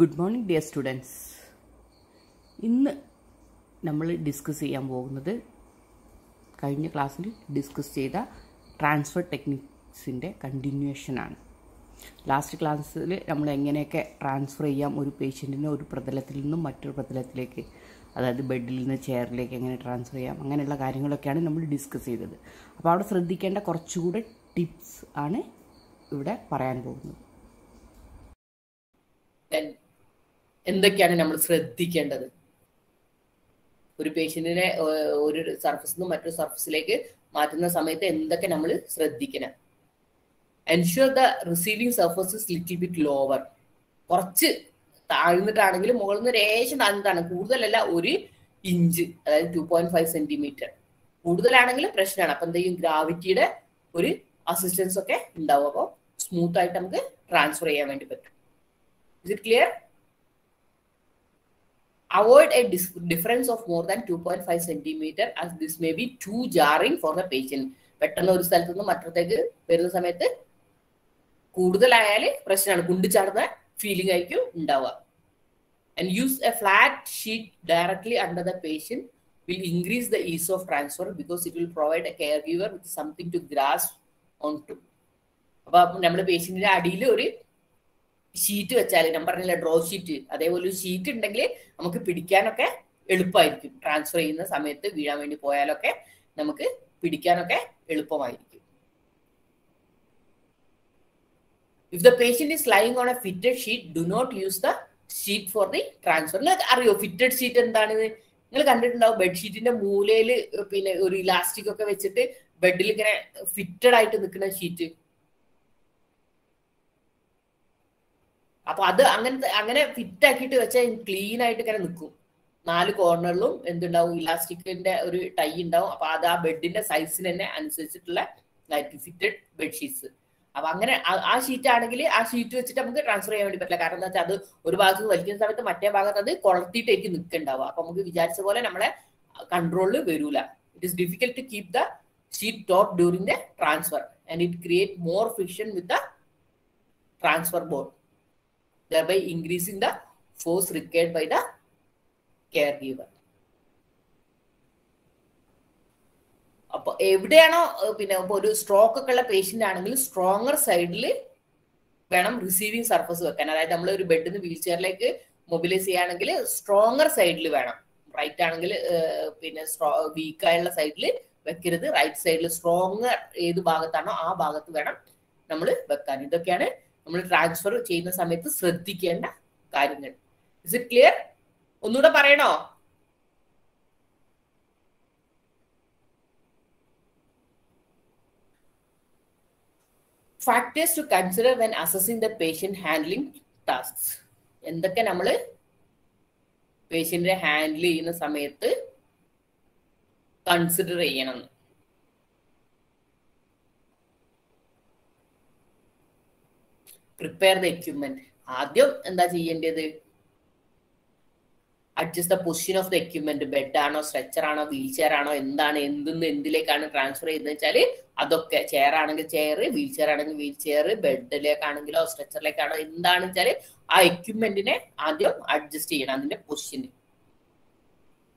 Good morning dear students. ഇന്ന് നമ്മൾ discuss ചെയ്യാൻ പോകുന്നത് കഴിഞ്ഞ ക്ലാസ്സിൽ ഡിസ്കസ് ചെയ്ത ട്രാൻസ്ഫർ ടെക്നിക്സിൻ്റെ കണ്ടിന്യൂവേഷനാണ്. ലാസ്റ്റ് ക്ലാസ്സിൽ നമ്മൾ എങ്ങനെയൊക്കെ ട്രാൻസ്ഫർ ചെയ്യാം ഒരു പേഷ്യൻറ്റിനെ ഒരു പ്രതലത്തിൽ നിന്നും മറ്റൊരു പ്രതലത്തിലേക്ക്, അതായത് ബെഡിൽ നിന്ന് ചെയറിലേക്ക് എങ്ങനെ ട്രാൻസ്ഫർ ചെയ്യാം, അങ്ങനെയുള്ള കാര്യങ്ങളൊക്കെയാണ് നമ്മൾ ഡിസ്കസ് ചെയ്തത്. അപ്പോൾ അവിടെ ശ്രദ്ധിക്കേണ്ട കുറച്ചുകൂടെ ടിപ്സ് ആണ് ഇവിടെ പറയാൻ പോകുന്നത്. എന്തൊക്കെയാണ് നമ്മൾ ശ്രദ്ധിക്കേണ്ടത്? ഒരു പേഷ്യന്റിനെ ഒരു സർഫസിൽ നിന്ന് മറ്റൊരു സർഫസിലേക്ക് മാറ്റുന്ന സമയത്ത് എന്തൊക്കെ നമ്മൾ ശ്രദ്ധിക്കണം? Ensure the receiving surface is little bit lower. കുറച്ച് താഴ്ന്നിട്ടാണെങ്കിലും മുകളിൽ നിന്ന് രേശം താഴ്ന്നിട്ടാണ്, കൂടുതലല്ല, 1 ഇഞ്ച്, അതായത് 2.5 സെന്റിമീറ്റർ. കൂടുതലാണെങ്കിൽ പ്രശ്നമാണ്. അപ്പൊ എന്തെങ്കിലും ഗ്രാവിറ്റിയുടെ ഒരു അസിസ്റ്റൻസ് ഒക്കെ ഉണ്ടാവും. അപ്പോൾ സ്മൂത്ത് ആയിട്ട് നമുക്ക് ട്രാൻസ്ഫർ ചെയ്യാൻ വേണ്ടി പറ്റും. Is it clear? Avoid a difference of more than 2.5 centimeter as this may be too jarring for the patient. പെട്ടെന്ന് ഒരു സ്ഥലത്ത് നിന്ന് മറ്റത്തേക്ക് വരുന്ന സമയത്ത് കൂടുതലായാൽ പ്രശ്നമാണ്, കുണ്ടിച്ചാടുന്ന ഫീലിംഗ് ആയിരിക്കും ഉണ്ടാവുക. And use a flat sheet directly under the patient will increase the ease of transfer because it will provide a caregiver with something to grasp onto. അപ്പൊ നമ്മുടെ പേഷ്യന്റിന്റെ അടിയിൽ ഒരു ഷീറ്റ് വെച്ചാൽ, ഞാൻ പറഞ്ഞില്ല ഡ്രോ ഷീറ്റ്, അതേപോലെ ഒരു ഷീറ്റ് ഉണ്ടെങ്കിൽ നമുക്ക് പിടിക്കാനൊക്കെ എളുപ്പമായിരിക്കും. ട്രാൻസ്ഫർ ചെയ്യുന്ന സമയത്ത് വീഴാൻ വേണ്ടി പോയാലൊക്കെ നമുക്ക് പിടിക്കാനൊക്കെ എളുപ്പമായിരിക്കും. If the patient is lying on a fitted sheet, do not use the sheet for the transfer. നിങ്ങൾക്ക് അറിയോ ഫിറ്റഡ് ഷീറ്റ് എന്താണെന്ന്? നിങ്ങൾ കണ്ടിട്ടുണ്ടാവും, ബെഡ്ഷീറ്റിന്റെ മൂലയിൽ പിന്നെ ഒരു ഇലാസ്റ്റിക് ഒക്കെ വെച്ചിട്ട് ബെഡിൽ ഇങ്ങനെ ഫിറ്റഡ് ആയിട്ട് നിൽക്കുന്ന ഷീറ്റ്. അപ്പൊ അത് അങ്ങനെ ഫിറ്റ് ആക്കിയിട്ട് വെച്ചാൽ ക്ലീൻ ആയിട്ട് ഇങ്ങനെ നിൽക്കും. 4 കോർണറിലും എന്തുണ്ടാവും, ഇലാസ്റ്റിക്കിന്റെ ഒരു ടൈ ഉണ്ടാവും. അപ്പൊ അത് ആ ബെഡിന്റെ സൈസിന് തന്നെ അനുസരിച്ചിട്ടുള്ള ഫിറ്റഡ് ബെഡ്ഷീറ്റ്സ്. അപ്പൊ അങ്ങനെ ആ ഷീറ്റ് ആണെങ്കിൽ ആ ഷീറ്റ് വെച്ചിട്ട് നമുക്ക് ട്രാൻസ്ഫർ ചെയ്യാൻ വേണ്ടി പറ്റില്ല. കാരണം എന്താ വെച്ചാൽ അത് ഒരു ഭാഗത്ത് വലിക്കുന്ന സമയത്ത് മറ്റേ ഭാഗത്ത് അത് കൊളർത്തിയിട്ടേക്ക് നിൽക്കുന്നുണ്ടാവുക. അപ്പൊ നമുക്ക് വിചാരിച്ച പോലെ നമ്മളെ കൺട്രോളിൽ വരൂല. It is difficult to keep the sheet top during the transfer and it create more friction with the transfer board, thereby increasing the force required by the caregiver. അപ്പൊ എവിടെയാണോ പിന്നെ ഒരു സ്ട്രോക്ക് ഒക്കെ ഉള്ള പേഷ്യന്റ് ആണെങ്കിൽ സ്ട്രോങ്ങർ സൈഡിൽ വേണം receiving surface വെക്കാൻ. അതായത് നമ്മൾ ഒരു ബെഡിൽ നിന്ന് വീൽ ചെയറിലേക്ക് മൊബിലൈസ് ചെയ്യുകയാണെങ്കിൽ സ്ട്രോങ്ങർ സൈഡിൽ വേണം. റൈറ്റ് ആണെങ്കിൽ പിന്നെ വീക്കായുള്ള സൈഡിൽ വെക്കരുത്. റൈറ്റ് സൈഡിൽ സ്ട്രോങ്ങർ ഏത് ഭാഗത്താണോ ആ ഭാഗത്ത് വേണം നമ്മൾ വെക്കാൻ. ഇതൊക്കെയാണ് നമ്മൾ ട്രാൻസ്ഫർ ചെയ്യുന്ന സമയത്ത് ശ്രദ്ധിക്കേണ്ട കാര്യങ്ങൾ. Is it clear? ഒന്നുകൂടെ പറയണോ? Factors to consider when assessing the patient handling tasks. എന്തൊക്കെ നമ്മൾ പേഷ്യന്റിനെ ഹാൻഡിൽ ചെയ്യുന്ന സമയത്ത് കൺസിഡർ ചെയ്യണം. Prepare the equipment. ആദ്യം എന്താ ചെയ്യേണ്ടത്? Adjust the position of the equipment. Bed ആണോ, സ്ട്രെച്ചർ ആണോ, വീൽ ചെയർ ആണോ, എന്താണ്, എന്തിലേക്കാണ് ട്രാൻസ്ഫർ ചെയ്യുന്നത് വെച്ചാൽ അതൊക്കെ, ചെയർ ആണെങ്കിൽ ചെയർ, വീൽ ചെയർ ആണെങ്കിൽ വീൽ ചെയർ, ബെഡിലേക്കാണെങ്കിലോ സ്ട്രെച്ചറിലേക്കാണോ, എന്താണെന്ന് വെച്ചാൽ ആ എക്യുപ്മെന്റിനെ ആദ്യം അഡ്ജസ്റ്റ് ചെയ്യണം, അതിന്റെ പൊസിഷൻ.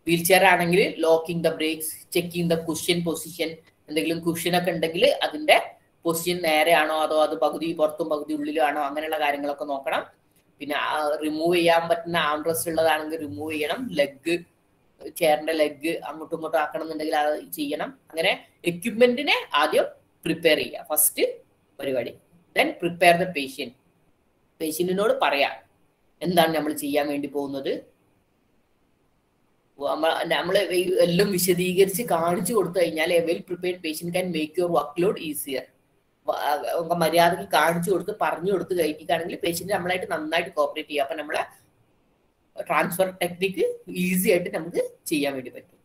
വീൽ ചെയർ ആണെങ്കിൽ locking the brakes, checking the cushion position. എന്തെങ്കിലും കുഷ്യൻ ഒക്കെ ഉണ്ടെങ്കിൽ അതിന്റെ പൊസിഷൻ നേരെയാണോ അതോ അത് പകുതി പുറത്തും പകുതി ഉള്ളിലും ആണോ, അങ്ങനെയുള്ള കാര്യങ്ങളൊക്കെ നോക്കണം. പിന്നെ റിമൂവ് ചെയ്യാൻ പറ്റുന്ന ആം റെസ്റ്റ് ഉള്ളതാണെങ്കിൽ റിമൂവ് ചെയ്യണം. ലെഗ്, ചെയറിന്റെ ലെഗ് അങ്ങോട്ടും ഇങ്ങോട്ടും ആക്കണം എന്നുണ്ടെങ്കിൽ അത് ചെയ്യണം. അങ്ങനെ എക്യുപ്മെന്റിനെ ആദ്യം പ്രിപ്പയർ ചെയ്യുക, ഫസ്റ്റ് പരിപാടി. Then prepare the patient. പേഷ്യന്റിനോട് പറയാം എന്താണ് നമ്മൾ ചെയ്യാൻ വേണ്ടി പോകുന്നത്. നമ്മൾ എല്ലാം വിശദീകരിച്ച് കാണിച്ചു കൊടുത്തു കഴിഞ്ഞാൽ a well prepared patient can make your workload easier. മര്യാദക്ക് കാണിച്ചു കൊടുത്ത് പറഞ്ഞു കൊടുത്ത് കഴിക്കുകയാണെങ്കിൽ പേഷ്യന്റ് നമ്മളായിട്ട് നന്നായിട്ട് കോപ്പറേറ്റ് ചെയ്യുക. അപ്പൊ നമ്മളെ ട്രാൻസ്ഫർ ടെക്നിക്ക് ഈസി ആയിട്ട് നമുക്ക് ചെയ്യാൻ വേണ്ടി പറ്റും.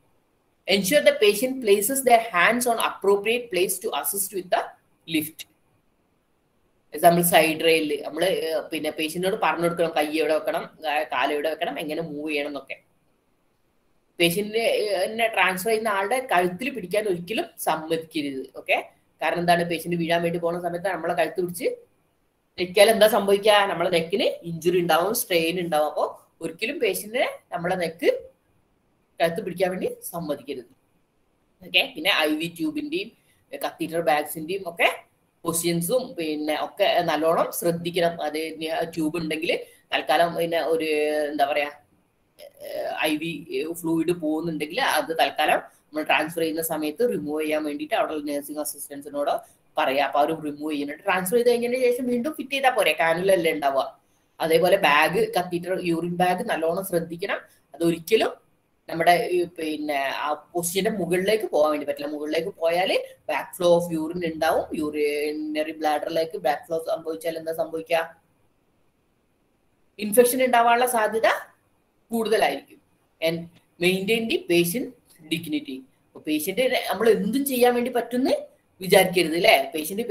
Ensure the patient places the hands on appropriate place to assist with the lift. നമ്മൾ സൈഡ് റെയിലിൽ നമ്മൾ പിന്നെ പേഷ്യന്റിനോട് പറഞ്ഞു കൊടുക്കണം കൈ എവിടെ വെക്കണം, കാല് എവിടെ വെക്കണം, എങ്ങനെ മൂവ് ചെയ്യണം എന്നൊക്കെ. പേഷ്യന്റിനെ ട്രാൻസ്ഫർ ചെയ്യുന്ന ആളുടെ കഴുത്തിൽ പിടിക്കാൻ ഒരിക്കലും സമ്മതിക്കരുത്. ഓക്കെ, കാരണം എന്താണ്, പേഷ്യന്റ് വീഴാൻ വേണ്ടി പോകുന്ന സമയത്ത് നമ്മളെ കഴുത്ത് പിടിച്ച് ഞെക്കിയാൽ എന്താ സംഭവിക്കുക? നമ്മളെ നെക്കിന് ഇഞ്ചുറി ഉണ്ടാവും, സ്ട്രെയിൻ ഉണ്ടാവും. അപ്പോൾ ഒരിക്കലും പേഷ്യന്റിനെ നമ്മളെ നെക്ക് കഴുത്ത് പിടിക്കാൻ വേണ്ടി സമ്മതിക്കരുത്. ഓക്കെ. പിന്നെ IV ട്യൂബിന്റെയും കത്തീറ്റർ ബാഗ്സിന്റെയും ഒക്കെ പൊസിഷൻസും പിന്നെ ഒക്കെ നല്ലോണം ശ്രദ്ധിക്കണം. അത് ട്യൂബ് ഉണ്ടെങ്കിൽ തൽക്കാലം പിന്നെ ഒരു എന്താ പറയാ IV ഫ്ലൂയിഡ് പോകുന്നുണ്ടെങ്കിൽ അത് തൽക്കാലം നമ്മൾ ട്രാൻസ്ഫർ ചെയ്യുന്ന സമയത്ത് റിമൂവ് ചെയ്യാൻ വേണ്ടിയിട്ട് അവിടെ നഴ്സിംഗ് അസിസ്റ്റൻസിനോട് പറയാം. അപ്പൊ അവർ റിമൂവ് ചെയ്യുന്നുണ്ട്. ട്രാൻസ്ഫർ ചെയ്ത് കഴിഞ്ഞതിന് ശേഷം വീണ്ടും ഫിറ്റ് ചെയ്താൽ പോരെ, കാനുലല്ലേ ഉണ്ടാവുക. അതേപോലെ ബാഗ്, കത്തീറ്റർ, യൂറിൻ ബാഗ് നല്ലോണം ശ്രദ്ധിക്കണം. അതൊരിക്കലും നമ്മുടെ പിന്നെ ആ പൊസിഷന്റെ മുകളിലേക്ക് പോകാൻ വേണ്ടി പറ്റില്ല. മുകളിലേക്ക് പോയാൽ ബാക്ക് ഫ്ലോ ഓഫ് യൂറിൻ ഉണ്ടാവും. യൂറിനറി ബ്ലാഡറിലേക്ക് ബാക്ക് ഫ്ലോ സംഭവിച്ചാൽ എന്താ സംഭവിക്കുക? ഇൻഫെക്ഷൻ ഉണ്ടാവാനുള്ള സാധ്യത കൂടുതലായിരിക്കും. And maintain the patient dignity. Patient നമ്മൾ എന്തും ചെയ്യാൻ വേണ്ടി പറ്റുമെന്ന് വിചാരിക്കരുത് അല്ലെ.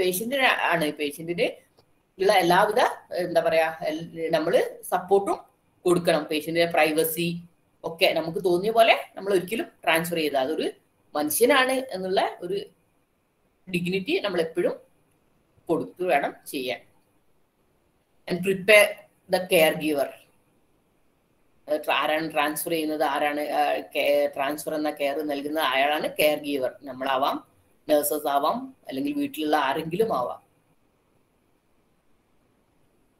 പേഷ്യന്റ് ആണ്. പേഷ്യന്റിന് ഉള്ള എല്ലാവിധ എന്താ പറയാ നമ്മള് സപ്പോർട്ടും കൊടുക്കണം. പേഷ്യന്റിന്റെ പ്രൈവസി ഒക്കെ നമുക്ക് തോന്നിയ പോലെ നമ്മൾ ഒരിക്കലും ട്രാൻസ്ഫർ ചെയ്താൽ അതൊരു മനുഷ്യനാണ് എന്നുള്ള ഒരു ഡിഗ്നിറ്റി നമ്മൾ എപ്പോഴും കൊടുത്തു വേണം ചെയ്യാൻ. And prepare the care giver. ആരാണ് ട്രാൻസ്ഫർ ചെയ്യുന്നത്, ആരാണ് ട്രാൻസ്ഫർ എന്ന കെയർ നൽകുന്നത്, അയാളാണ് കെയർ ഗീവർ. നമ്മളാവാം, നഴ്സസ് ആവാം, അല്ലെങ്കിൽ വീട്ടിലുള്ള ആരെങ്കിലും ആവാം.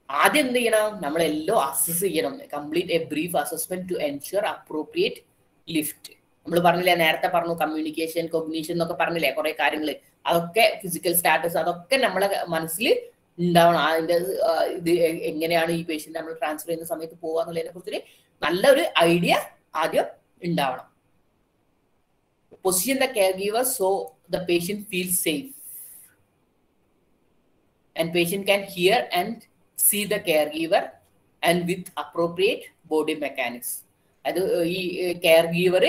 ആദ്യം എന്ത് ചെയ്യണം? നമ്മളെല്ലാം അസസ് ചെയ്യണം. Complete a brief assessment to ensure appropriate lift. നമ്മൾ പറഞ്ഞില്ലേ, നേരത്തെ പറഞ്ഞു കമ്മ്യൂണിക്കേഷൻ, കൊഗ്നീഷൻ എന്നൊക്കെ പറഞ്ഞില്ലേ കുറെ കാര്യങ്ങൾ. അതൊക്കെ ഫിസിക്കൽ സ്റ്റാറ്റസ് അതൊക്കെ നമ്മളെ മനസ്സിൽ ഉണ്ടാവണം. അതിന്റെ ഇത് എങ്ങനെയാണ് ഈ പേഷ്യന്റ് നമ്മൾ ട്രാൻസ്ഫർ ചെയ്യുന്ന സമയത്ത് പോവാന്നുള്ളതിനെ കുറിച്ച് നല്ലൊരു ഐഡിയ ആദ്യം ഉണ്ടാവണം. Position the care giver so the patient feel safe and patient can hear and see the caregiver and with appropriate body mechanics. അത് ഈ കെയർ ഗീവർ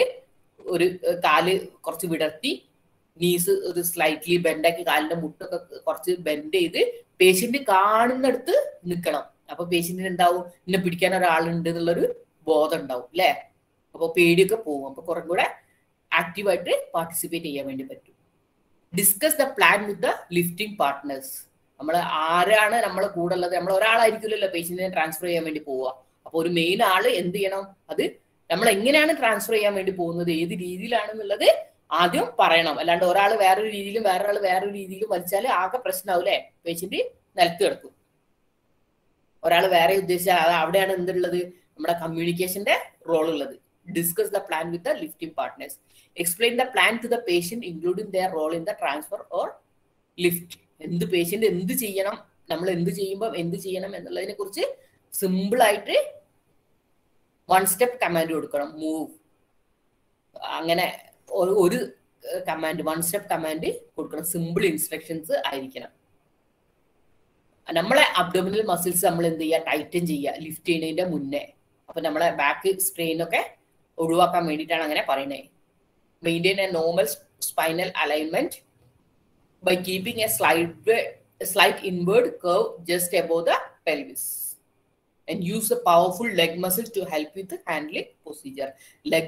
ഒരു കാല് കുറച്ച് വിടർത്തി, നീസ് ഒരു സ്ലൈറ്റ്ലി ബെൻഡാക്കി, കാലിന്റെ മുട്ടൊക്കെ കുറച്ച് ബെൻഡ് ചെയ്ത് പേഷ്യന്റ് കാണുന്നിടത്ത് നിൽക്കണം. അപ്പൊ പേഷ്യന്റിന് ഉണ്ടാവും ഇന്നെ പിടിക്കാൻ ഒരാളുണ്ട് എന്നുള്ളൊരു ബോധം ഉണ്ടാവും അല്ലെ. അപ്പൊ പേടിയൊക്കെ പോകും. അപ്പൊ കുറെ കൂടെ ആക്റ്റീവായിട്ട് പാർട്ടിസിപ്പേറ്റ് ചെയ്യാൻ വേണ്ടി പറ്റും. Discuss the plan with the lifting partners. നമ്മൾ ആരാണ് നമ്മളെ കൂടെ ഉള്ളത്? നമ്മൾ ഒരാളായിരിക്കില്ലല്ലോ പേഷ്യന്റിനെ ട്രാൻസ്ഫർ ചെയ്യാൻ വേണ്ടി പോവുക. അപ്പൊ ഒരു മെയിൻ ആള് എന്ത് ചെയ്യണം? അത് നമ്മൾ എങ്ങനെയാണ് ട്രാൻസ്ഫർ ചെയ്യാൻ വേണ്ടി പോകുന്നത്, ഏത് രീതിയിലാണെന്നുള്ളത് ആദ്യം പറയണം. അല്ലാണ്ട് ഒരാൾ വേറൊരു രീതിയിലും വേറൊരാൾ വേറൊരു രീതിയിലും വലിച്ചാൽ ആകെ പ്രശ്നമാവില്ലേ. പേഷ്യന്റ് നിലത്ത് കിടക്കും. ഒരാൾ വേറെ ഉദ്ദേശിച്ചാൽ അവിടെയാണ് എന്തുള്ളത്? നമ്മുടെ കമ്മ്യൂണിക്കേഷന്റെ റോൾ ഉള്ളത്. Discuss the plan with the lifting partners. Explain the plan to the patient including their role in the transfer or lift. എന്ത് പേഷ്യന്റ് എന്ത് ചെയ്യണം, നമ്മൾ എന്ത് ചെയ്യുമ്പോൾ എന്ത് ചെയ്യണം എന്നുള്ളതിനെ കുറിച്ച് സിമ്പിൾ ആയിട്ട് 1 സ്റ്റെപ്പ് കമാൻഡ് കൊടുക്കണം. മൂവ്, അങ്ങനെ ഒരു കമാൻഡ് 1 സ്റ്റെപ്പ് കമാൻഡ് കൊടുക്കണം. സിമ്പിൾ ഇൻസ്ട്രക്ഷൻസ് ആയിരിക്കണം. നമ്മളെ അബ്ഡോമിനൽ മസിൽസ് നമ്മൾ എന്ത് ചെയ്യുക? ടൈറ്റൻ ചെയ്യുക ലിഫ്റ്റ് ചെയ്യുന്നതിന്റെ മുന്നേ. അപ്പൊ നമ്മളെ ബാക്ക് സ്ട്രെയിൻ ഒക്കെ ഒഴിവാക്കാൻ വേണ്ടിയിട്ടാണ് അങ്ങനെ പറയുന്നത്. Maintain A normal spinal alignment by keeping a slight inward curve just above the pelvis and use the powerful leg muscles to help with the handling procedure. leg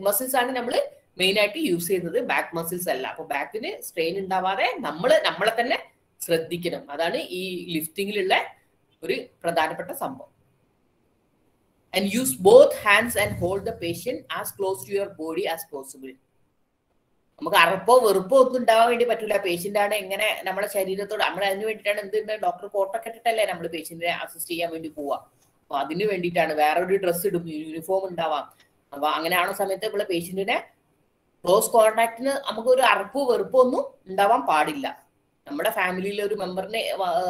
muscles ആണ് നമ്മൾ main ആയിട്ട് use ചെയ്യുന്നത്, back muscles അല്ല. അപ്പൊ ബാക്കിന് strain ഉണ്ടാവാതെ നമ്മളെ തന്നെ ശ്രദ്ധിക്കണം. അതാണ് ഈ ലിഫ്റ്റിങ്ങിലുള്ള ഒരു പ്രധാനപ്പെട്ട സംഭവം. and use both hands and hold the patient as close to your body as possible. നമുക്ക് അറപ്പോ വെറുപ്പോ ഒന്നും ഉണ്ടാവാൻ വേണ്ടി പറ്റില്ല. പേഷ്യന്റ് ആണ് എങ്ങനെ നമ്മുടെ ശരീരത്തോട്, നമ്മൾ അതിന് വേണ്ടിയിട്ടാണ് എന്ത് ഡോക്ടർ കോട്ടൊക്കെ ഇട്ടിട്ടല്ലേ നമ്മൾ പേഷ്യന്റിനെ അസിസ്റ്റ് ചെയ്യാൻ വേണ്ടി പോവാ. അപ്പൊ അതിന് വേണ്ടിയിട്ടാണ് വേറൊരു ഡ്രസ്സ് ഇടും, യൂണിഫോം ഉണ്ടാവാം. അപ്പൊ അങ്ങനെയാണ സമയത്ത് നമ്മള് പേഷ്യന്റിനെ ക്ലോസ് കോണ്ടാക്ടിന് നമുക്ക് ഒരു അറപ്പോ വെറുപ്പോ ഒന്നും ഉണ്ടാവാൻ പാടില്ല. നമ്മുടെ ഫാമിലിയിലെ ഒരു മെമ്പറിന്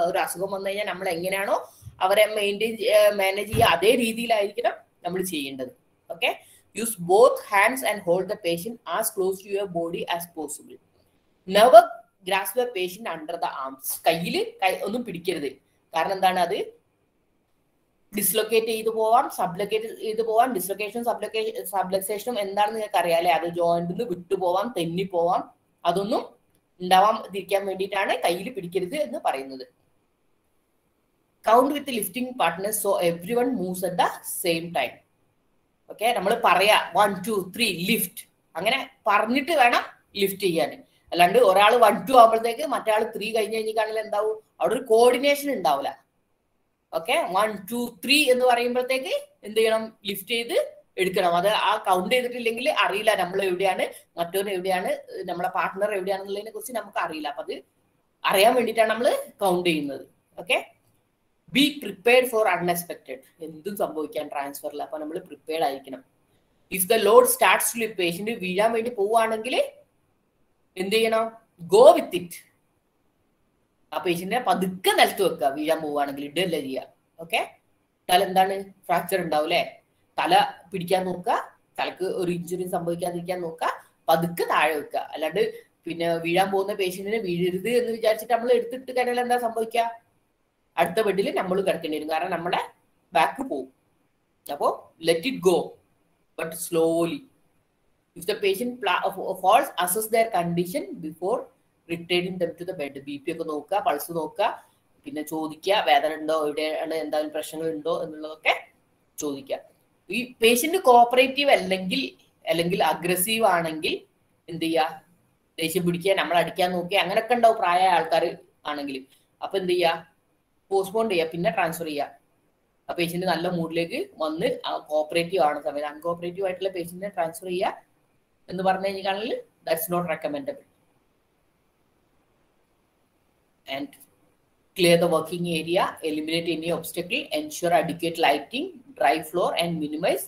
ഒരു അസുഖം വന്നു കഴിഞ്ഞാൽ നമ്മൾ എങ്ങനെയാണോ അവരെ മാനേജ് ചെയ്യുക അതേ രീതിയിലായിരിക്കണം നമ്മൾ ചെയ്യേണ്ടത്. Okay. Use both hands and hold the patient as close to your body as possible. Never grasp the patient under the arms. കയ്യില് ഒന്നും പിടിക്കരുത്. കാരണം എന്താണ്? അത് ഡിസ്ലൊക്കേറ്റ് ചെയ്ത് പോവാം, സബ്ലൊക്കേറ്റ് ചെയ്ത് പോവാം. ഡിസ്ലൊക്കേഷൻ സബ്ലക്സേഷനും എന്താണെന്ന് നിങ്ങൾക്ക് അറിയാലേ. അത് ജോയിന്റിൽ വിട്ടുപോവാം, തെന്നിപ്പോവാം. അതൊന്നും ഉണ്ടാവാതിരിക്കാൻ വേണ്ടിയിട്ടാണ് കയ്യിൽ പിടിക്കരുത് എന്ന് പറയുന്നത്. Count with the lifting partners so everyone moves at the same time. Okay. നമ്മൾ പറയാ 1 2 3 ലിഫ്റ്റ്, അങ്ങനെ പറഞ്ഞിട്ട് വേണം ലിഫ്റ്റ് ചെയ്യാൻ. അല്ലാണ്ട് ഒരാൾ 1 2 ആകുമ്പോഴത്തേക്ക് മറ്റേ ആൾ 3 കഴിഞ്ഞ് കഴിഞ്ഞാൽ എന്താവും? അവിടെ ഒരു കോർഡിനേഷൻ ഉണ്ടാവില്ല. ഓക്കെ 1 2 3 എന്ന് പറയുമ്പോഴത്തേക്ക് എന്ത് ചെയ്യണം, ലിഫ്റ്റ് ചെയ്ത് എടുക്കണം. അത് ആ കൗണ്ട് ചെയ്തിട്ടില്ലെങ്കിൽ അറിയില്ല നമ്മൾ എവിടെയാണ്, മറ്റോന് എവിടെയാണ്, നമ്മളെ പാർട്ട്ണർ എവിടെയാണെന്നുള്ളതിനെ കുറിച്ച് നമുക്ക് അറിയില്ല. അപ്പൊ അത് അറിയാൻ വേണ്ടിയിട്ടാണ് നമ്മൾ കൗണ്ട് ചെയ്യുന്നത്. Okay, be prepared for unexpected. എന്തും സംഭവിക്കാൻ ട്രാൻസ്ഫറിൽ, അപ്പൊ നമ്മൾ പ്രിപ്പയർഡ് ആയിരിക്കണം. If the load starts to lift, patient വീഴാൻ വേണ്ടി പോവുകയാണെങ്കിൽ എന്ത് ചെയ്യണം, ഗോ വിത്ത് ഇറ്റ്. ആ പേഷ്യന്റിനെ പതുക്കെ നിലത്ത് വെക്കുക. വീഴാൻ പോവുകയാണെങ്കിൽ ഇടല്ല ചെയ്യുക. ഓക്കെ, തല എന്താണ് ഫ്രാക്ചർ ഉണ്ടാവും അല്ലെ, തല പിടിക്കാൻ നോക്കുക, തലക്ക് ഒരു ഇഞ്ചുറി സംഭവിക്കാതിരിക്കാൻ നോക്കുക, പതുക്കെ താഴെ വെക്കുക. അല്ലാണ്ട് പിന്നെ വീഴാൻ പോകുന്ന പേഷ്യന്റിനെ വീഴരുത് എന്ന് വിചാരിച്ചിട്ട് നമ്മൾ എടുത്തിട്ട് കഴിഞ്ഞാൽ എന്താ സംഭവിക്കുക, അടുത്ത ബെഡിൽ നമ്മൾ കിടക്കേണ്ടി വരും. കാരണം നമ്മുടെ ബാക്ക് പോവും. അപ്പോ let it go but slowly. If the patient falls, assess their condition before returning them to the bed. BP ഒക്കെ നോക്കുക, പൾസ് നോക്കുക, പിന്നെ ചോദിക്കുക വേദന ഉണ്ടോ, എവിടെയാണ് എന്തെങ്കിലും പ്രശ്നങ്ങൾ ഉണ്ടോ എന്നുള്ളതൊക്കെ ചോദിക്കുക. ഈ പേഷ്യന്റ് കോപ്പറേറ്റീവ് അല്ലെങ്കിൽ അഗ്രസീവ് ആണെങ്കിൽ എന്ത് ചെയ്യുക, ദേഷ്യം പിടിക്കുക, നമ്മൾ അടിക്കാൻ നോക്കുക, അങ്ങനെയൊക്കെ ഉണ്ടാവും പ്രായമായ ആൾക്കാർ ആണെങ്കിൽ. അപ്പൊ എന്ത് ചെയ്യുക, പോസ്റ്റ്പോൺ ചെയ്യുക, പിന്നെ ട്രാൻസ്ഫർ ചെയ്യുക. ആ പേഷ്യന്റ് നല്ല മൂഡിലേക്ക് വന്ന് കോപ്പറേറ്റീവ് ആണ് സമയത്ത്. അൺകോപ്പറേറ്റീവ് ആയിട്ടുള്ള പേഷ്യന്റിനെ ട്രാൻസ്ഫർ ചെയ്യുക എന്ന് പറഞ്ഞു കഴിഞ്ഞാൽ that's not recommendable. And clear the working area, eliminate any obstacle, ensure adequate lighting, dry floor, and minimize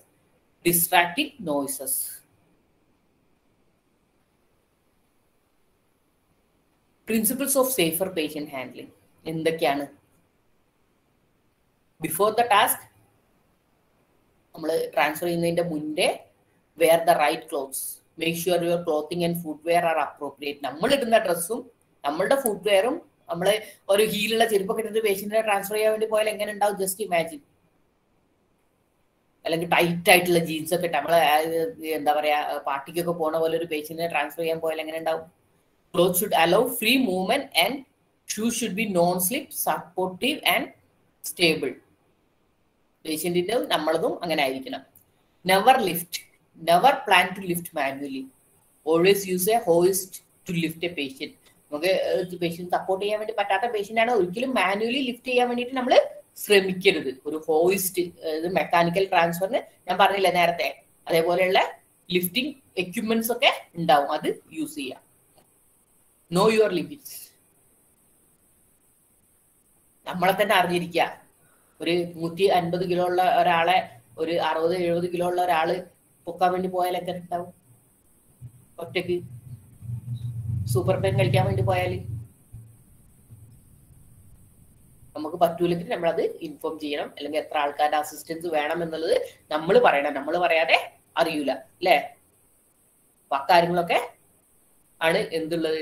distracting noises. Principles of safer patient handling എന്തൊക്കെയാണ്? ബിഫോർ ദ ടാസ്ക്, നമ്മൾ transfer ചെയ്യുന്നതിന്റെ മുന്നേ wear the right clothes. Make sure your clothing and footwear are appropriate. നമ്മൾ ഇടുന്ന ഡ്രസ്സും നമ്മളുടെ ഫുട്വെയറും, നമ്മള് ഒരു ഹീലുള്ള ചെരുപ്പൊക്കെ ഇട്ടിട്ട് പേഷ്യന്റിനെ ട്രാൻസ്ഫർ ചെയ്യാൻ വേണ്ടി പോയാൽ എങ്ങനെ ഉണ്ടാവും, ജസ്റ്റ് ഇമാജിൻ. അല്ലെങ്കിൽ ടൈറ്റ് ആയിട്ടുള്ള ജീൻസ് ഒക്കെ ഇട്ട് നമ്മള് എന്താ പറയാ പാർട്ടിക്കൊക്കെ പോണ പോലെ ഒരു പേഷ്യന്റിനെ ട്രാൻസ്ഫർ ചെയ്യാൻ പോയാൽ എങ്ങനെ ഉണ്ടാവും? Cloth should allow free movement and shoes should be non slip, supportive and stable. പേഷ്യന്റിന്റെ നമ്മളതും അങ്ങനെ ആയിരിക്കണം. Never lift, never plan to lift manually. Always use a hoist to lift a patient. നമുക്ക് പേഷ്യന്റ് സപ്പോർട്ട് ചെയ്യാൻ വേണ്ടി പറ്റാത്ത patient ആണ്, ഒരിക്കലും മാനുവലി ലിഫ്റ്റ് ചെയ്യാൻ വേണ്ടിയിട്ട് നമ്മൾ ശ്രമിക്കരുത്. ഒരു ഹോയിസ്റ്റ്, മെക്കാനിക്കൽ ട്രാൻസ്ഫറിന് ഞാൻ പറഞ്ഞില്ല നേരത്തെ, അതേപോലെയുള്ള ലിഫ്റ്റിംഗ് എക്യുപ്മെന്റ്സ് ഒക്കെ ഉണ്ടാവും, അത് യൂസ് ചെയ്യാം. No your limits. നമ്മളെ തന്നെ അറിഞ്ഞിരിക്കുക. ഒരു 150 കിലോ ഉള്ള ഒരാളെ ഒരു 60-70 കിലോ ഉള്ള ഒരാള് പൊക്കാൻ വേണ്ടി പോയാൽ എങ്ങനെ ഉണ്ടാവും? ഒറ്റക്ക് സൂപ്പർ പെൻ കഴിക്കാൻ വേണ്ടി പോയാൽ നമുക്ക് പറ്റൂലെങ്കിൽ നമ്മളത് ഇൻഫോം ചെയ്യണം. അല്ലെങ്കിൽ എത്ര ആൾക്കാരുടെ അസിസ്റ്റൻസ് വേണം എന്നുള്ളത് നമ്മൾ പറയണം. നമ്മൾ പറയാതെ അറിയൂല അല്ലെ? അപ്പൊ അക്കാര്യങ്ങളൊക്കെ ആണ് എന്തുള്ളത്,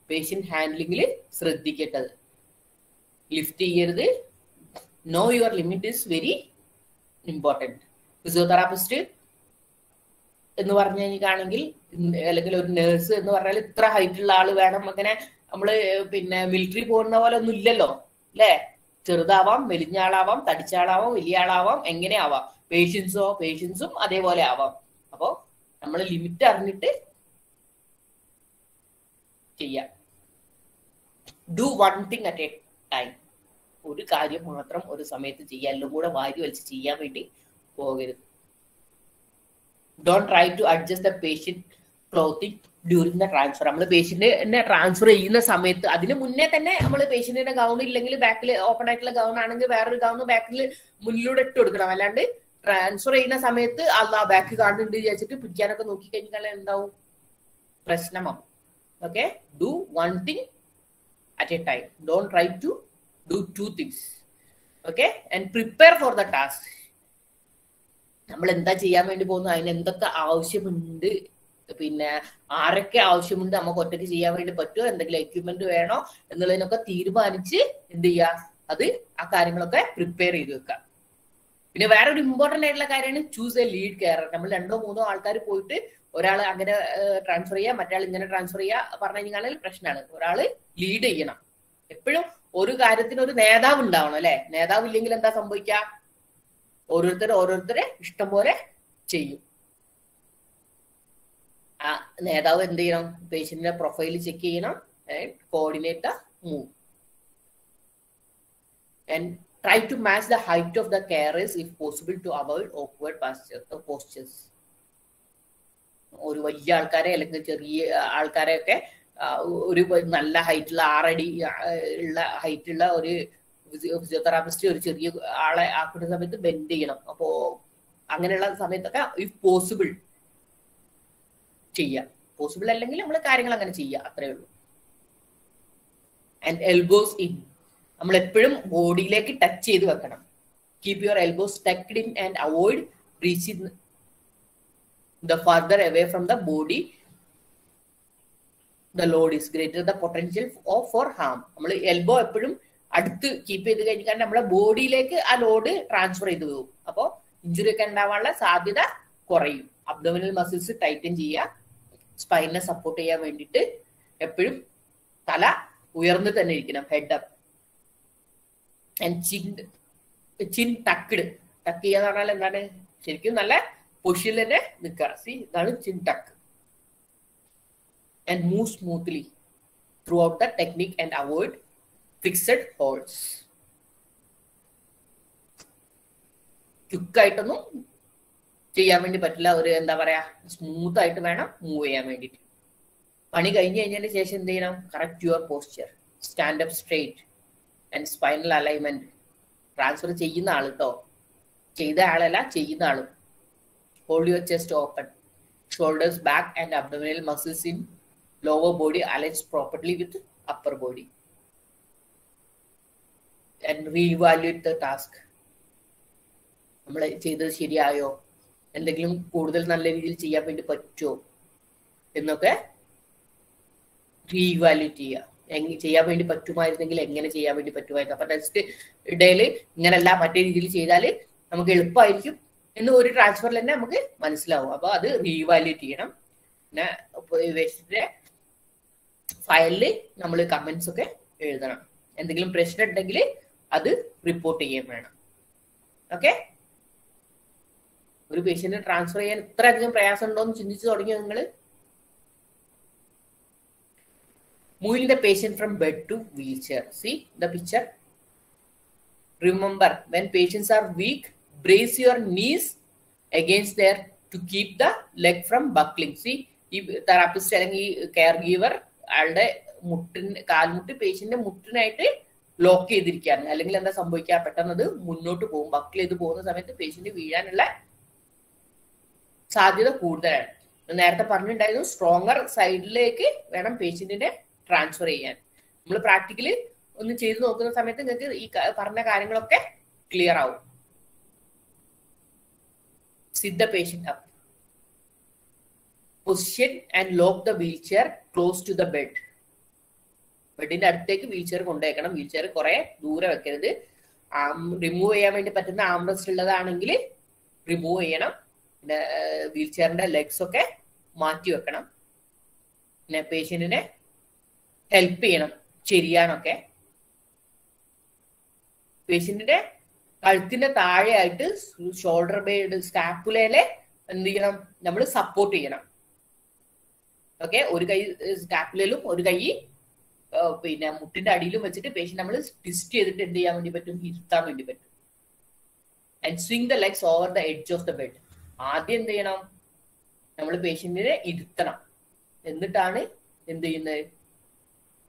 പേഷ്യന്റ് ഹാൻഡ്ലിങ്ങിൽ ശ്രദ്ധിക്കേണ്ടത്. ലിഫ്റ്റ് ചെയ്യരുത്. No your limit is very important. Physiotherapist എന്ന് പറഞ്ഞു കഴിഞ്ഞാണെങ്കിൽ, അല്ലെങ്കിൽ ഒരു നേഴ്സ് എന്ന് പറഞ്ഞാൽ ഇത്ര ഹൈറ്റ് ഉള്ള ആള് വേണം, അങ്ങനെ നമ്മള് പിന്നെ മിലിറ്ററി പോകുന്ന പോലെ ഒന്നും ഇല്ലല്ലോ അല്ലെ? ചെറുതാവാം, മെലിഞ്ഞ ആളാവാം, തടിച്ച ആളാവാം, വലിയ ആളാവാം, എങ്ങനെ ആവാം. പേഷ്യൻസും അതേപോലെ ആവാം. അപ്പോ നമ്മൾ ലിമിറ്റ് അറിഞ്ഞിട്ട് ചെയ്യാം. Do one thing at a time. ഒരു കാര്യം മാത്രം ഒരു സമയത്ത് ചെയ്യുക. എല്ലാം കൂടെ വാരി വലിച്ച് ചെയ്യാൻ വേണ്ടി പോകരുത്. Don't try to adjust the patient clothing during the transfer. നമ്മൾ പേഷ്യന്റിനെ ട്രാൻസ്ഫർ ചെയ്യുന്ന സമയത്ത് അതിന് മുന്നേ തന്നെ നമ്മൾ പേഷ്യന്റിന്റെ ഗൗൺ ഇല്ലെങ്കിൽ ബാക്കിൽ ഓപ്പൺ ആയിട്ടുള്ള ഗൗൺ ആണെങ്കിൽ വേറൊരു ഗൗൺ ബാക്കിൽ മുന്നിലൂടെ ഇട്ട് കൊടുക്കണം. അല്ലാണ്ട് ട്രാൻസ്ഫർ ചെയ്യുന്ന സമയത്ത് ബാക്ക് കാണുന്നുണ്ട് വിചാരിച്ചിട്ട് പിടിക്കാനൊക്കെ നോക്കി കഴിഞ്ഞാൽ എന്താവും? പ്രശ്നമാവും. Okay, do one thing at a time. Don't try to do two things. Okay, and prepare for the task. നമ്മൾ എന്താ ചെയ്യാൻ വേണ്ടി പോകുന്നത്, അതിന് എന്തൊക്കെ ആവശ്യമുണ്ട്, പിന്നെ ആരൊക്കെ ആവശ്യമുണ്ട്, നമുക്ക് ഒറ്റയ്ക്ക് ചെയ്യാൻ വേണ്ടി പറ്റുമോ, എന്തെങ്കിലും എക്യുപ്മെന്റ് വേണോ എന്നുള്ളതിനൊക്കെ തീരുമാനിച്ച് എന്ത് ചെയ്യുക, അത് ആ കാര്യങ്ങളൊക്കെ പ്രിപ്പയർ ചെയ്ത് വെക്കുക. പിന്നെ വേറെ ഒരു ഇമ്പോർട്ടന്റ് ആയിട്ടുള്ള കാര്യമാണ് ചൂസ് എ ലീഡ് കെയറർ. നമ്മൾ 2-3 ആൾക്കാർ പോയിട്ട് ഒരാൾ അങ്ങനെ ട്രാൻസ്ഫർ ചെയ്യുക, മറ്റേ ഇങ്ങനെ ട്രാൻസ്ഫർ ചെയ്യുക പറഞ്ഞു കഴിഞ്ഞാൽ പ്രശ്നമാണ്. ഒരാള് ലീഡ് ചെയ്യണം. എപ്പോഴും ഒരു കാര്യത്തിന് ഒരു നേതാവ് ഉണ്ടാവണം അല്ലെ? നേതാവ് ഇല്ലെങ്കിൽ എന്താ സംഭവിക്കുക? ഓരോരുത്തരെ ഇഷ്ടം പോലെ ചെയ്യും. ആ നേതാവ് എന്ത് ചെയ്യണം? പേഷ്യന്റിന്റെ പ്രൊഫൈൽ ചെക്ക് ചെയ്യണം, coordinate the move. And Try to match the height of the carriers if possible to avoid awkward postures. ഒരു വലിയ ആൾക്കാരെ അല്ലെങ്കിൽ ചെറിയ ആൾക്കാരെയൊക്കെ ഒരു നല്ല ഹൈറ്റുള്ള 6 അടി ഉള്ള ഹൈറ്റുള്ള ഒരു ഫിസിയോതെറാപ്പിസ്റ്റ് ഒരു ചെറിയ ആളെ ആക്കുന്ന സമയത്ത് ബെൻഡ് ചെയ്യണം. അപ്പോ അങ്ങനെയുള്ള സമയത്തൊക്കെ ഇഫ് പോസിബിൾ ചെയ്യാം. പോസിബിൾ അല്ലെങ്കിൽ നമ്മൾ കാര്യങ്ങൾ അങ്ങനെ ചെയ്യാം, അത്രേ ഉള്ളൂ. ആൻഡ് എൽബോസ് ഇൻ, നമ്മൾ എപ്പോഴും ബോഡിയിലേക്ക് ടച്ച് ചെയ്ത് വെക്കണം. Keep your elbows tucked in and avoid reaching the farther away from the body the load is greater the potential for harm. നമ്മൾ എൽബോ എപ്പോഴും അടുത്ത് കീപ്പ് ചെയ്ത് കഴിഞ്ഞാൽ നമ്മളെ ബോഡിയിലേക്ക് ആ ലോഡ് ട്രാൻസ്ഫർ ചെയ്ത് പോകും. അപ്പോൾ ഇഞ്ചുറി ഒക്കെ ഉണ്ടാവാനുള്ള സാധ്യത കുറയും. അബ്ഡോമിനൽ മസിൽസ് ടൈറ്റൻ ചെയ്യുക. സ്പൈനിനെ സപ്പോർട്ട് ചെയ്യാൻ വേണ്ടിയിട്ട് എപ്പോഴും തല ഉയർന്ന് തന്നെ ഇരിക്കണം, head up. And chin tucked. Tuck ചെയ്യാന്ന് പറഞ്ഞാൽ എന്താണ്, ശരിക്കും നല്ല പൊസിഷനിൽ തന്നെ നിൽക്കുക. സി, ഇതാണ് chin tuck. And move smoothly throughout the technique and avoid fixed holds. ക്വിക്കായിട്ടൊന്നും ചെയ്യാൻ വേണ്ടി പറ്റില്ല. ഒരു എന്താ പറയാ, സ്മൂത്ത് ആയിട്ട് വേണം മൂവ് ചെയ്യാൻ വേണ്ടിയിട്ട്. പണി കഴിഞ്ഞ് കഴിഞ്ഞതിന് ശേഷം എന്ത് ചെയ്യണം? Correct your posture, stand up straight and spinal alignment. Transfer ചെയ്യുന്ന ആൾ കേട്ടോ, ചെയ്ത ആളല്ല, ചെയ്യുന്ന ആളും. Hold your chest open, shoulders back and abdominal muscles in lower body aligns properly with upper body. And reevaluate the task. നമ്മൾ ചെയ്തത് ശരിയായോ, എന്തെങ്കിലും കൂടുതൽ നല്ല രീതിയിൽ ചെയ്യാൻ വേണ്ടി പറ്റുമോ എന്നൊക്കെ റീവാലുവേറ്റ് ചെയ്യുക. ചെയ്യാൻ വേണ്ടി പറ്റുമായിരുന്നെങ്കിൽ എങ്ങനെ ചെയ്യാൻ വേണ്ടി പറ്റുമായിരുന്നു. അപ്പൊ നെക്സ്റ്റ് ഡേയിൽ ഇങ്ങനെയല്ല മറ്റേ രീതിയിൽ ചെയ്താൽ നമുക്ക് എളുപ്പമായിരിക്കും എന്ന് ഒരു ട്രാൻസ്ഫറിൽ തന്നെ നമുക്ക് മനസ്സിലാവും. അപ്പൊ അത് റീവാലുവേറ്റ് ചെയ്യണം. പിന്നെ വേസ്റ്റിന്റെ ഫയലിൽ നമ്മൾ കമന്റ്സ് ഒക്കെ എഴുതണം. എന്തെങ്കിലും പ്രശ്നം ഉണ്ടെങ്കിൽ അത് റിപ്പോർട്ട് ചെയ്യാൻ വേണം. ഓക്കെ, ഒരു പേഷ്യന്റിനെ ട്രാൻസ്ഫർ ചെയ്യാൻ ഇത്ര അധികം പ്രയാസം ഉണ്ടോ എന്ന് ചിന്തിച്ചു തുടങ്ങിയോ നിങ്ങൾ? Moving the patient from bed to wheelchair. See the picture. Remember, when patients are weak, brace your knees against their to keep the leg from buckling. See, ഈ തെറാപ്പിസ്റ്റ് അല്ലെങ്കിൽ കെയർ ഗീവർ ആളുടെ കാൽമുട്ട് പേഷ്യന്റിന്റെ മുട്ടിനായിട്ട് ലോക്ക് ചെയ്തിരിക്കുകയാണ്. അല്ലെങ്കിൽ എന്താ സംഭവിക്കുക, പെട്ടെന്നത് മുന്നോട്ട് പോകും. ബക്കിൾ ചെയ്ത് പോകുന്ന സമയത്ത് പേഷ്യന്റ് വീഴാനുള്ള സാധ്യത കൂടുതലാണ്. നേരത്തെ പറഞ്ഞിട്ടുണ്ടായിരുന്നു, സ്ട്രോങ്ങർ സൈഡിലേക്ക് വേണം പേഷ്യന്റിനെ ട്രാൻസ്ഫർ ചെയ്യാൻ. നമ്മൾ പ്രാക്ടിക്കലി ഒന്ന് ചെയ്ത് നോക്കുന്ന സമയത്ത് നിങ്ങൾക്ക് ഈ പറഞ്ഞ കാര്യങ്ങളൊക്കെ ക്ലിയർ ആവും. Sit the patient up. Position and lock the wheelchair close to the bed. ബെഡിന്റെ അടുത്തേക്ക് വീൽചെയർ കൊണ്ടുവയ്ക്കണം. വീൽചെയർ കുറെ ദൂരെ വെക്കരുത്. റിമൂവ് ചെയ്യാൻ വേണ്ടി പറ്റുന്ന ആംറസ്റ്റ് ഉള്ളതാണെങ്കിൽ റിമൂവ് ചെയ്യണം. പിന്നെ വീൽചെയറിന്റെ ലെഗ്സ് ഒക്കെ മാറ്റി വെക്കണം. പിന്നെ പേഷ്യന്റിനെ ഹെൽപ്പ് ചെയ്യണം ചെരിയാനൊക്കെ. പേഷ്യന്റിന്റെ കഴുത്തിന്റെ താഴെയായിട്ട് ഷോൾഡർ ബേഡ് സ്കാപ്പുലയിലെ എന്ത് ചെയ്യണം, നമ്മൾ സപ്പോർട്ട് ചെയ്യണം. ഓക്കെ, ഒരു കൈ സ്കാപ്പുലയിലും ഒരു കൈ പിന്നെ മുട്ടിന്റെ അടിയിലും വെച്ചിട്ട് പേഷ്യന്റ് നമ്മൾ ട്വിസ്റ്റ് ചെയ്തിട്ട് എന്ത് ചെയ്യാൻ വേണ്ടി പറ്റും, ഇരുത്താൻ വേണ്ടി പറ്റും. And swing the legs over the edge of the bed. ആദ്യം എന്ത് ചെയ്യണം, നമ്മൾ പേഷ്യന്റിനെ ഇരുത്തണം. എന്നിട്ടാണ് എന്ത് ചെയ്യുന്നത്,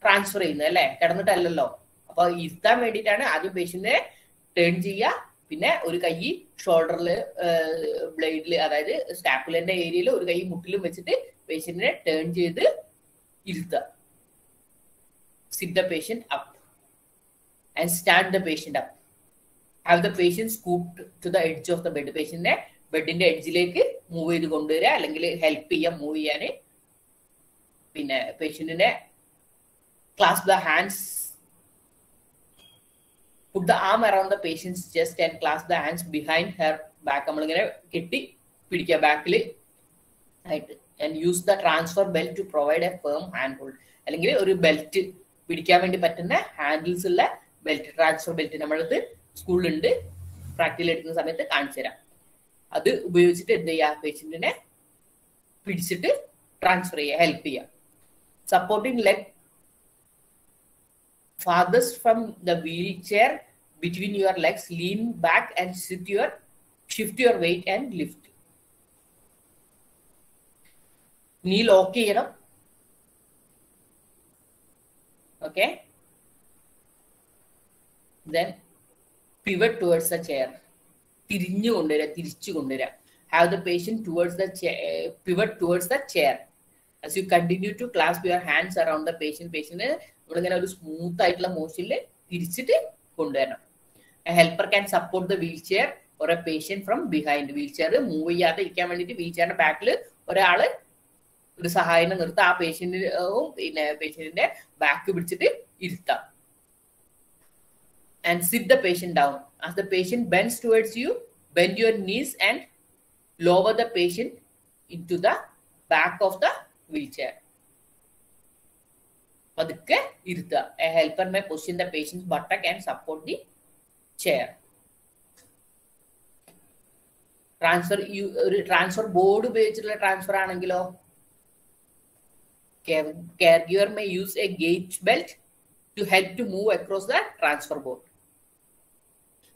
ട്രാൻസ്ഫർ ചെയ്യുന്നത് അല്ലെ, കിടന്നിട്ടല്ലല്ലോ. അപ്പൊ ഇരുത്താൻ വേണ്ടിയിട്ടാണ് ആദ്യം പേഷ്യന്റിനെ ടേൺ ചെയ്യുക. പിന്നെ ഒരു കൈ ഷോൾഡറിൽ ബ്ലേഡിൽ, അതായത് സ്കാപ്പുലന്റെ ഏരിയയിൽ ഒരു കൈ മുട്ടിലും വെച്ചിട്ട് പേഷ്യന്റിനെ ടേൺ ചെയ്ത് ഇരുത്തുക. Sit the patient up and stand the patient up. Have the patient scooped to the edge of the bed. പേഷ്യന്റിനെ ബെഡിന്റെ എഡ്ജിലേക്ക് മൂവ് ചെയ്ത് കൊണ്ടുവരിക, അല്ലെങ്കിൽ ഹെൽപ്പ് ചെയ്യാൻ മൂവ് ചെയ്യാന്. പിന്നെ പേഷ്യന്റിനെ clasp the hands, put the arm around the patient's chest and clasp the hands behind her back. നമ്മളിങ്ങനെ കെട്ടി പിടിക്കുക ബാക്കിൽ ആയിട്ട്. And use the transfer belt to provide a firm handhold. അല്ലെങ്കിൽ ഒരു ബെൽറ്റ് പിടിക്കാൻ വേണ്ടി പറ്റുന്ന ഹാൻഡിൽസ് ഉള്ള ബെൽറ്റ്, ട്രാൻസ്ഫർ ബെൽറ്റ് നമ്മളത് സ്കൂളിലുണ്ട്, പ്രാക്ടിക്കൽ എടുക്കുന്ന സമയത്ത് കാണിച്ചു തരാം. അത് ഉപയോഗിച്ചിട്ട് എന്ത് ചെയ്യുക, പേഷ്യന്റിനെ പിടിച്ചിട്ട് ട്രാൻസ്ഫർ ചെയ്യുക, ഹെൽപ്പ് ചെയ്യുക. Supporting leg farthest from the wheelchair between your legs, lean back and shift your weight and lift. Knee lock ചെയ്യണം. Okay. Then pivot towards the chair. തിരിഞ്ഞു കൊണ്ടുവരിക, തിരിച്ചു കൊണ്ടുവരിക. Have the patient towards the chair, pivot towards the chair. As you continue to clasp your hands around the patient, നമ്മളിങ്ങനെ ഒരു smooth ആയിട്ടുള്ള മോഷനിൽ തിരിച്ചിട്ട് കൊണ്ടുവരണം. A helper can support the wheelchair or a patient from behind. Wheelchair move ചെയ്യാതെ ഇരിക്കാൻ വേണ്ടിയിട്ട് വീൽചെയറിന്റെ ബാക്കിൽ ഒരാള് ഒരു സഹായം നിർത്താം. ആ പേഷ്യന്റിന്റെ ബാക്ക് പിടിച്ചിട്ട് ഇരുത്താം. And sit the patient down. As the patient bends towards you, bend your knees and lower the patient into the back of the wheelchair. പതുക്കെ ഇരുത്തുക. A helper may position the patient's buttock and support the chair. Transfer board ഉപയോഗിച്ചിട്ടുള്ള transfer ആണെങ്കിലോ caregiver may use a gauge belt to help to move across the transfer board.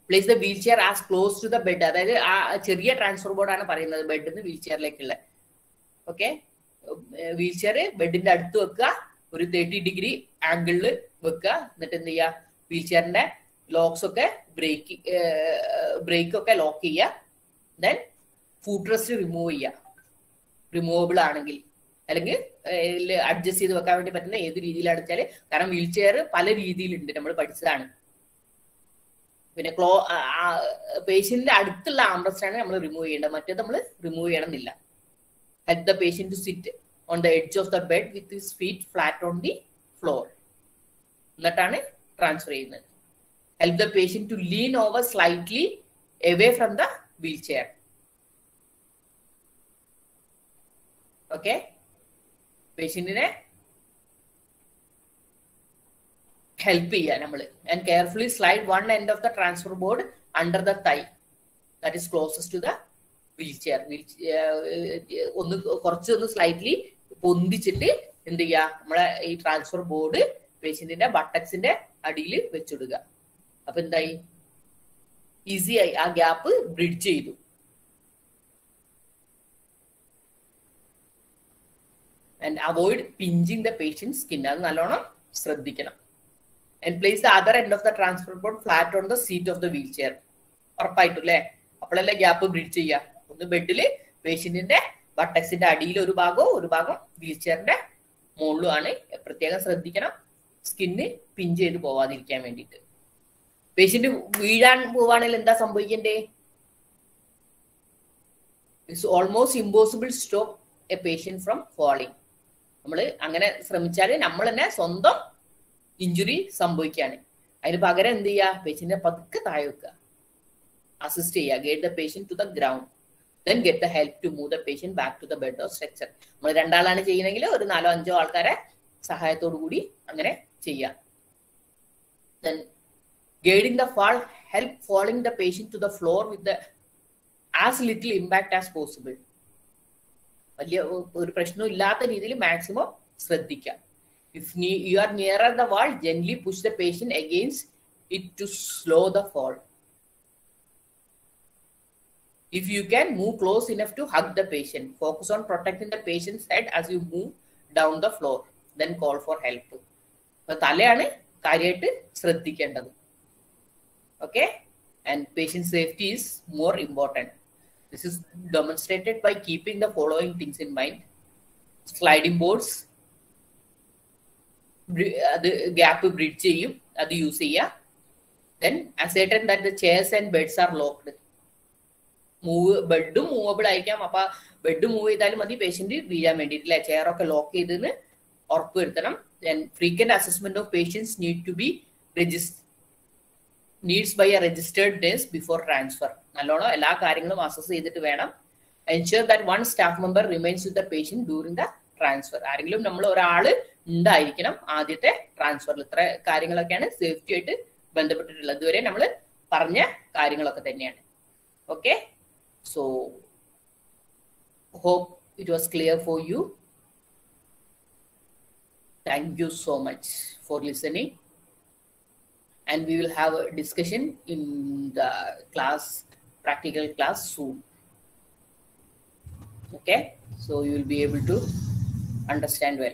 Place the wheelchair as close to the bed. അതായത് ആ ചെറിയ transfer board ആണ് പറയുന്നത് ബെഡിൽ നിന്ന് വീൽചെയറിലേക്കുള്ള. Okay, wheelchair ബെഡിന്റെ അടുത്ത് വെക്കുക, ഒരു 30 ഡിഗ്രി ആംഗിളിൽ വെക്കുക. എന്നിട്ട് എന്ത് ചെയ്യുക, വീൽചെയറിന്റെ ലോക്സ് ഒക്കെ ബ്രേക്ക് ഒക്കെ ലോക്ക് ചെയ്യുക. ദെൻ ഫുഡ് റെസ്റ്റ് റിമൂവ് ചെയ്യുക, റിമൂവബിൾ ആണെങ്കിൽ. അല്ലെങ്കിൽ അഡ്ജസ്റ്റ് ചെയ്ത് വെക്കാൻ വേണ്ടി പറ്റുന്ന ഏത് രീതിയിലാണ് വെച്ചാൽ, കാരണം വീൽചെയർ പല രീതിയിലുണ്ട്, നമ്മൾ പഠിച്ചതാണ്. പിന്നെ പേഷ്യന്റിന്റെ അടുത്തുള്ള ആംറസ്റ്റ് ആണ് നമ്മൾ റിമൂവ് ചെയ്യേണ്ടത്, മറ്റേത് നമ്മൾ റിമൂവ് ചെയ്യണമെന്നില്ല. Help the patient to sit on the edge of the bed with his feet flat on the floor. എന്നിട്ടാണ് ട്രാൻസ്ഫർ ചെയ്യുന്നത്. Help the patient to lean over slightly away from the wheelchair. Okay, പേഷ്യന്റിനെ help ചെയ്യാം നമ്മൾ. And carefully slide one end of the transfer board under the thigh that is closest to the wheelchair. കുറച്ചൊന്ന് slightly പൊന്തിച്ചിട്ട് എന്ത് ചെയ്യുക, നമ്മളെ ഈ transfer board പേഷ്യന്റിന്റെ ബട്ടക്സിന്റെ അടിയിൽ വെച്ചിടുക. അപ്പൊ എന്തായി, ഈസി ആയി ആ ഗ്യാപ്പ് ബ്രിഡ്ജ് ചെയ്തു. And avoid pinching the patient skin. അത് നല്ലോണം ശ്രദ്ധിക്കണം. And place the other end of the transfer board flat on the seat of the wheel chair. ഉറപ്പായിട്ടും അല്ലേ, അപ്പോഴല്ലേ ഗ്യാപ്പ് ബ്രിഡ്ജ് ചെയ്യുക. ഒന്ന് ബെഡില് പേഷ്യന്റിന്റെ ബട്ടക്സിന്റെ അടിയിൽ ഒരു ഭാഗവും ഒരു ഭാഗം വീൽ ചെയറിന്റെ മുകളിലും ആണ്. പ്രത്യേകം ശ്രദ്ധിക്കണം സ്കിന്ന് പിഞ്ച് ചെയ്ത് പോവാതിരിക്കാൻ വേണ്ടിയിട്ട്. പേഷ്യന്റ് വീഴാൻ പോവാണെങ്കിൽ എന്താ സംഭവിക്കണ്ടേ? It's almost impossible stop a patient from falling. നമ്മൾ അങ്ങനെ ശ്രമിച്ചാൽ നമ്മൾ തന്നെ സ്വന്തം ഇഞ്ചുറി സംഭവിക്കുകയാണ്. അതിന് പകരം എന്ത് ചെയ്യുക, പേഷ്യന്റിനെ പതുക്കെ താഴെ വെക്കുക, അസിസ്റ്റ് ചെയ്യുക. Get the patient to the ground, then get the help to move the patient back to the bed or stretcher. നമ്മൾ 2 ആളാണ് ചെയ്യുന്നതെങ്കിൽ ഒരു 4-5 ആൾക്കാരെ സഹായത്തോടു കൂടി അങ്ങനെ ചെയ്യാം. Then guiding the fall, help falling the patient to the floor with the as little impact as possible. വലിയ ഒരു പ്രശ്നവും ഇല്ലാത്ത രീതിയിൽ മാക്സിമം ശ്രദ്ധിക്കാം. If you are nearer the wall, gently push the patient against it to slow the fall. If you can, move close enough to hug the patient. Focus on protecting the patient's head as you move down the floor. Then call for help. അപ്പൊ തലയാണ് കാര്യമായിട്ട് ശ്രദ്ധിക്കേണ്ടത്. Okay, and patient safety is more important. This is demonstrated by keeping the following things in mind. Sliding boards, the gap bridge ചെയ്യും, അത് use ചെയ്യുക. Then ascertain that the chairs and beds are locked. ബെഡും movable ആയിരിക്കാം. അപ്പൊ bed move ചെയ്താലും മതി patient വീഴാൻ വേണ്ടിയിട്ടില്ല. ചെയറൊക്കെ lock ചെയ്തെന്ന് ഉറപ്പുവരുത്തണം. Then frequent assessment of patients needs by a registered nurse before transfer. നല്ലോണം എല്ലാ കാര്യങ്ങളും അസസ് ചെയ്തിട്ട് വേണം. Ensure that one staff member remains with the patient during the transfer. ആരെങ്കിലും നമ്മൾ ഒരാള് ഉണ്ടായിരിക്കണം ആദ്യത്തെ ട്രാൻസ്ഫറിൽ. ഇത്ര കാര്യങ്ങളൊക്കെയാണ് സേഫ്റ്റി ആയിട്ട് ബന്ധപ്പെട്ടിട്ടുള്ളത്. ഇതുവരെ നമ്മൾ പറഞ്ഞ കാര്യങ്ങളൊക്കെ തന്നെയാണ്. Okay, so hope it was clear for you. Thank you so much for listening. and we will have a discussion in the class, practical class soon. Okay, so you will be able to understand well.